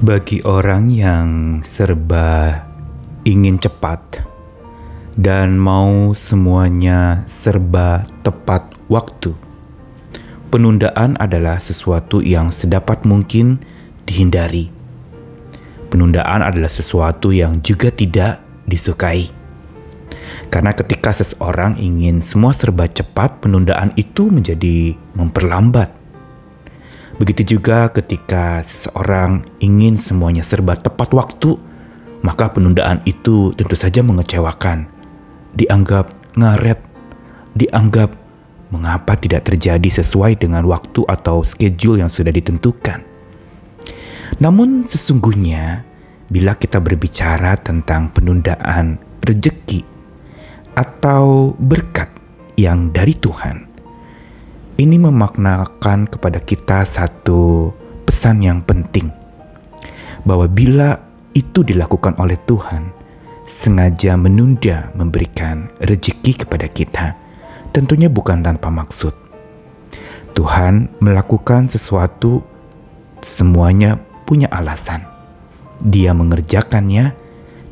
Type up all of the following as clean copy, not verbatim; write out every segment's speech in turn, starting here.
Bagi orang yang serba ingin cepat dan mau semuanya serba tepat waktu, penundaan adalah sesuatu yang sedapat mungkin dihindari. Penundaan adalah sesuatu yang juga tidak disukai. Karena ketika seseorang ingin semua serba cepat, penundaan itu menjadi memperlambat. Begitu juga ketika seseorang ingin semuanya serba tepat waktu, maka penundaan itu tentu saja mengecewakan. Dianggap ngaret, dianggap mengapa tidak terjadi sesuai dengan waktu atau schedule yang sudah ditentukan. Namun sesungguhnya, bila kita berbicara tentang penundaan rejeki atau berkat yang dari Tuhan, ini memaknakan kepada kita satu pesan yang penting, bahwa bila itu dilakukan oleh Tuhan, sengaja menunda memberikan rezeki kepada kita, tentunya bukan tanpa maksud. Tuhan melakukan sesuatu, semuanya punya alasan. Dia mengerjakannya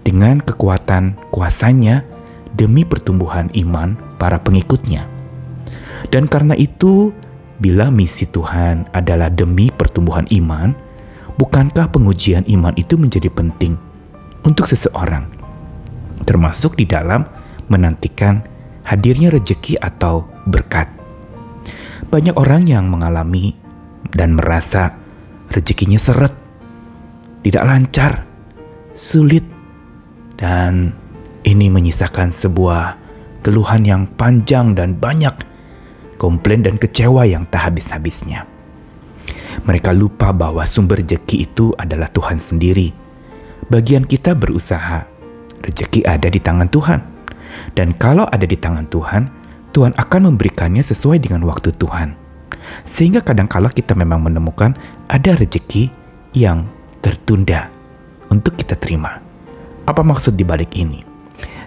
dengan kekuatan kuasanya demi pertumbuhan iman para pengikutnya. Dan karena itu, bila misi Tuhan adalah demi pertumbuhan iman, bukankah pengujian iman itu menjadi penting untuk seseorang, termasuk di dalam menantikan hadirnya rejeki atau berkat? Banyak orang yang mengalami dan merasa rezekinya seret, tidak lancar, sulit, dan ini menyisakan sebuah keluhan yang panjang dan banyak komplain dan kecewa yang tak habis-habisnya. Mereka lupa bahwa sumber rezeki itu adalah Tuhan sendiri. Bagian kita berusaha, rezeki ada di tangan Tuhan. Dan kalau ada di tangan Tuhan, Tuhan akan memberikannya sesuai dengan waktu Tuhan. Sehingga kadang-kala kita memang menemukan ada rezeki yang tertunda untuk kita terima. Apa maksud di balik ini?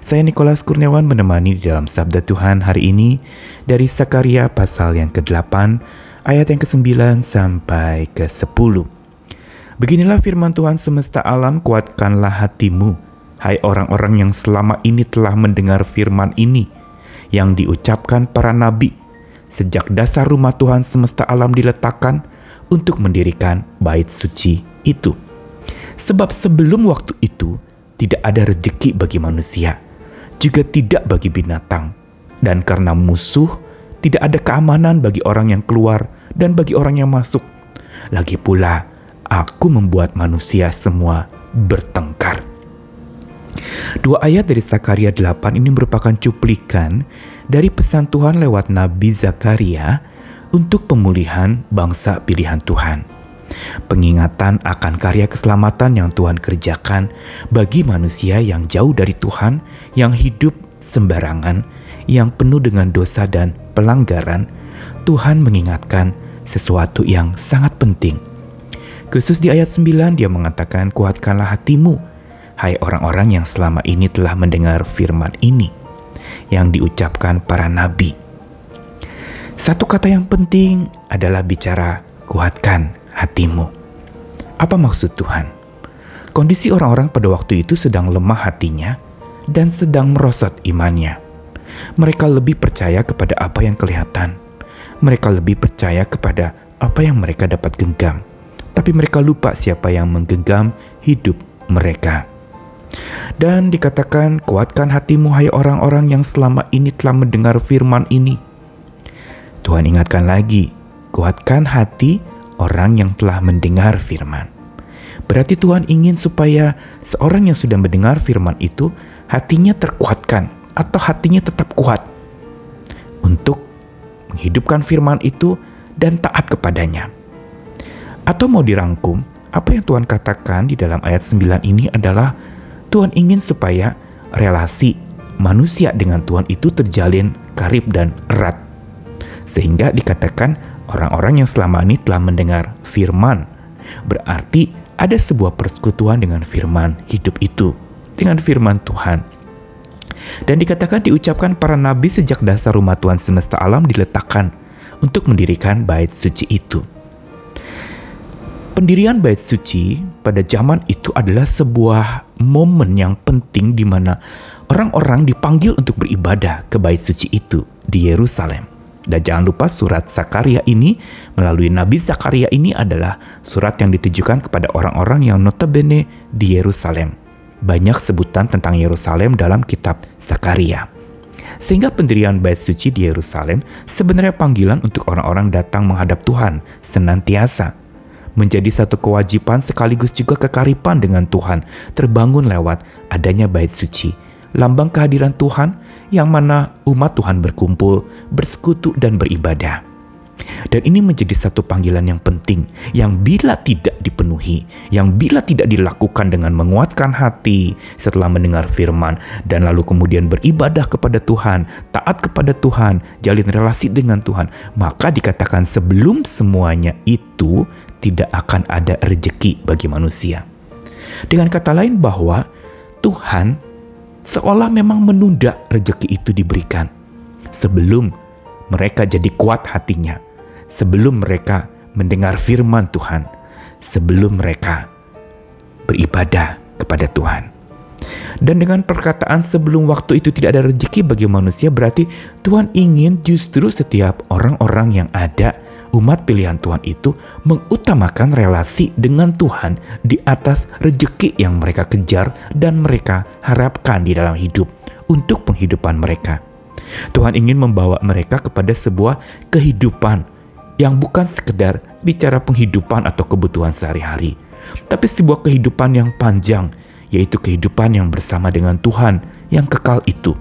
Saya Nikolas Kurniawan menemani di dalam Sabda Tuhan hari ini dari Sakaria pasal yang ke-8 ayat yang ke-9 sampai ke-10. Beginilah firman Tuhan semesta alam, kuatkanlah hatimu, hai orang-orang yang selama ini telah mendengar firman ini, yang diucapkan para nabi, sejak dasar rumah Tuhan semesta alam diletakkan untuk mendirikan bait suci itu. Sebab sebelum waktu itu, tidak ada rezeki bagi manusia, juga tidak bagi binatang. Dan karena musuh, tidak ada keamanan bagi orang yang keluar dan bagi orang yang masuk. Lagi pula, aku membuat manusia semua bertengkar. Dua ayat dari Sakaria 8 ini merupakan cuplikan dari pesan Tuhan lewat Nabi Zakaria untuk pemulihan bangsa pilihan Tuhan. Pengingatan akan karya keselamatan yang Tuhan kerjakan bagi manusia yang jauh dari Tuhan, yang hidup sembarangan, yang penuh dengan dosa dan pelanggaran. Tuhan mengingatkan sesuatu yang sangat penting. Khusus di ayat 9 dia mengatakan, kuatkanlah hatimu, hai orang-orang yang selama ini telah mendengar firman ini, yang diucapkan para nabi. Satu kata yang penting adalah bicara kuatkan hatimu. Apa maksud Tuhan? Kondisi orang-orang pada waktu itu sedang lemah hatinya dan sedang merosot imannya. Mereka lebih percaya kepada apa yang kelihatan. Mereka lebih percaya kepada apa yang mereka dapat genggam. Tapi mereka lupa siapa yang menggenggam hidup mereka. Dan dikatakan, kuatkan hatimu hai orang-orang yang selama ini telah mendengar firman ini. Tuhan ingatkan lagi, kuatkan hati orang yang telah mendengar firman. Berarti Tuhan ingin supaya seorang yang sudah mendengar firman itu, hatinya terkuatkan atau hatinya tetap kuat untuk menghidupkan firman itu dan taat kepadanya. Atau mau dirangkum, apa yang Tuhan katakan di dalam ayat 9 ini adalah Tuhan ingin supaya relasi manusia dengan Tuhan itu terjalin karib dan erat. Sehingga dikatakan orang-orang yang selama ini telah mendengar firman, berarti ada sebuah persekutuan dengan firman hidup itu, dengan firman Tuhan. Dan dikatakan diucapkan para nabi sejak dasar rumah Tuhan semesta alam diletakkan untuk mendirikan bait suci itu. Pendirian bait suci pada zaman itu adalah sebuah momen yang penting di mana orang-orang dipanggil untuk beribadah ke bait suci itu di Yerusalem. Dan jangan lupa surat Zakaria ini melalui Nabi Zakaria ini adalah surat yang ditujukan kepada orang-orang yang notabene di Yerusalem. Banyak sebutan tentang Yerusalem dalam kitab Zakaria. Sehingga pendirian bait suci di Yerusalem sebenarnya panggilan untuk orang-orang datang menghadap Tuhan senantiasa. Menjadi satu kewajiban sekaligus juga kekaripan dengan Tuhan terbangun lewat adanya bait suci. Lambang kehadiran Tuhan yang mana umat Tuhan berkumpul, bersekutu dan beribadah. Dan ini menjadi satu panggilan yang penting, yang bila tidak dipenuhi, yang bila tidak dilakukan dengan menguatkan hati setelah mendengar firman, dan lalu kemudian beribadah kepada Tuhan, taat kepada Tuhan, jalin relasi dengan Tuhan, maka dikatakan sebelum semuanya itu tidak akan ada rejeki bagi manusia. Dengan kata lain bahwa Tuhan seolah memang menunda rejeki itu diberikan sebelum mereka jadi kuat hatinya, sebelum mereka mendengar firman Tuhan, sebelum mereka beribadah kepada Tuhan. Dan dengan perkataan sebelum waktu itu tidak ada rejeki bagi manusia, berarti Tuhan ingin justru setiap orang-orang yang ada, umat pilihan Tuhan itu mengutamakan relasi dengan Tuhan di atas rejeki yang mereka kejar dan mereka harapkan di dalam hidup untuk penghidupan mereka. Tuhan ingin membawa mereka kepada sebuah kehidupan yang bukan sekedar bicara penghidupan atau kebutuhan sehari-hari, tapi sebuah kehidupan yang panjang, yaitu kehidupan yang bersama dengan Tuhan yang kekal itu.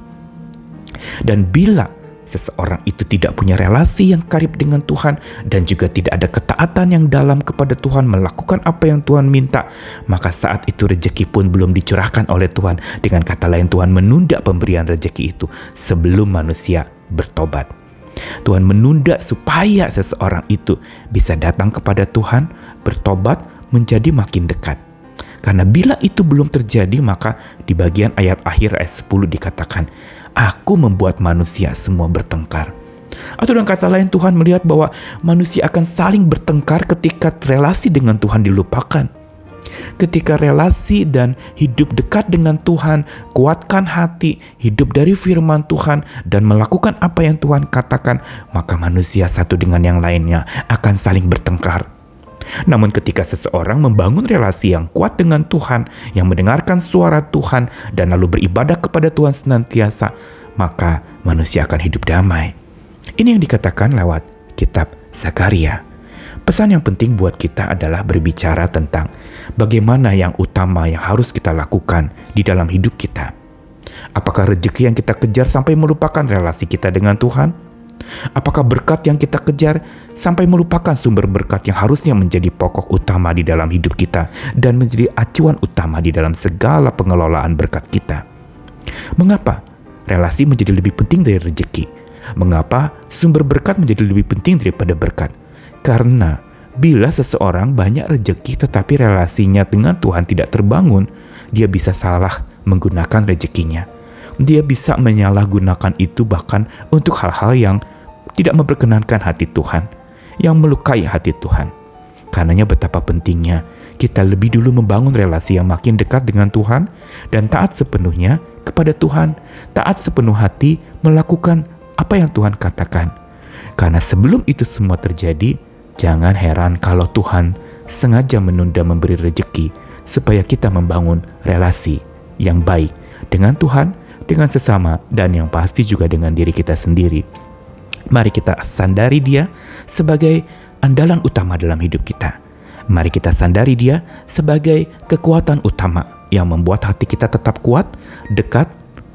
Dan bila seseorang itu tidak punya relasi yang karib dengan Tuhan dan juga tidak ada ketaatan yang dalam kepada Tuhan, melakukan apa yang Tuhan minta, maka saat itu rejeki pun belum dicurahkan oleh Tuhan. Dengan kata lain, Tuhan menunda pemberian rejeki itu sebelum manusia bertobat. Tuhan menunda supaya seseorang itu bisa datang kepada Tuhan, bertobat, menjadi makin dekat. Karena bila itu belum terjadi, maka di bagian ayat akhir ayat 10 dikatakan, Aku membuat manusia semua bertengkar. Atau dengan kata lain, Tuhan melihat bahwa manusia akan saling bertengkar ketika relasi dengan Tuhan dilupakan. Ketika relasi dan hidup dekat dengan Tuhan, kuatkan hati, hidup dari firman Tuhan, dan melakukan apa yang Tuhan katakan, maka manusia satu dengan yang lainnya akan saling bertengkar. Namun ketika seseorang membangun relasi yang kuat dengan Tuhan, yang mendengarkan suara Tuhan, dan lalu beribadah kepada Tuhan senantiasa, maka manusia akan hidup damai. Ini yang dikatakan lewat kitab Zakaria. Pesan yang penting buat kita adalah berbicara tentang bagaimana yang utama yang harus kita lakukan di dalam hidup kita. Apakah rezeki yang kita kejar sampai melupakan relasi kita dengan Tuhan? Apakah berkat yang kita kejar sampai melupakan sumber berkat yang harusnya menjadi pokok utama di dalam hidup kita dan menjadi acuan utama di dalam segala pengelolaan berkat kita? Mengapa relasi menjadi lebih penting dari rezeki? Mengapa sumber berkat menjadi lebih penting daripada berkat? Karena bila seseorang banyak rezeki tetapi relasinya dengan Tuhan tidak terbangun, dia bisa salah menggunakan rezekinya. Dia bisa menyalahgunakan itu bahkan untuk hal-hal yang tidak memperkenankan hati Tuhan, yang melukai hati Tuhan. Karenanya betapa pentingnya kita lebih dulu membangun relasi yang makin dekat dengan Tuhan dan taat sepenuhnya kepada Tuhan, taat sepenuh hati melakukan apa yang Tuhan katakan. Karena sebelum itu semua terjadi, jangan heran kalau Tuhan sengaja menunda memberi rezeki supaya kita membangun relasi yang baik dengan Tuhan, dengan sesama, dan yang pasti juga dengan diri kita sendiri. Mari kita sandari Dia sebagai andalan utama dalam hidup kita. Mari kita sandari Dia sebagai kekuatan utama yang membuat hati kita tetap kuat, dekat,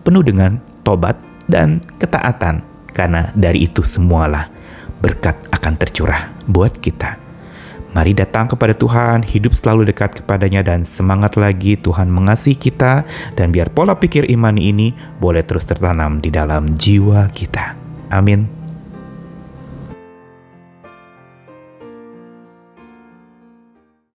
penuh dengan tobat dan ketaatan. Karena dari itu semualah berkat akan tercurah buat kita. Mari datang kepada Tuhan, hidup selalu dekat kepadanya, dan semangat lagi Tuhan mengasihi kita, dan biar pola pikir imani ini boleh terus tertanam di dalam jiwa kita. Amin.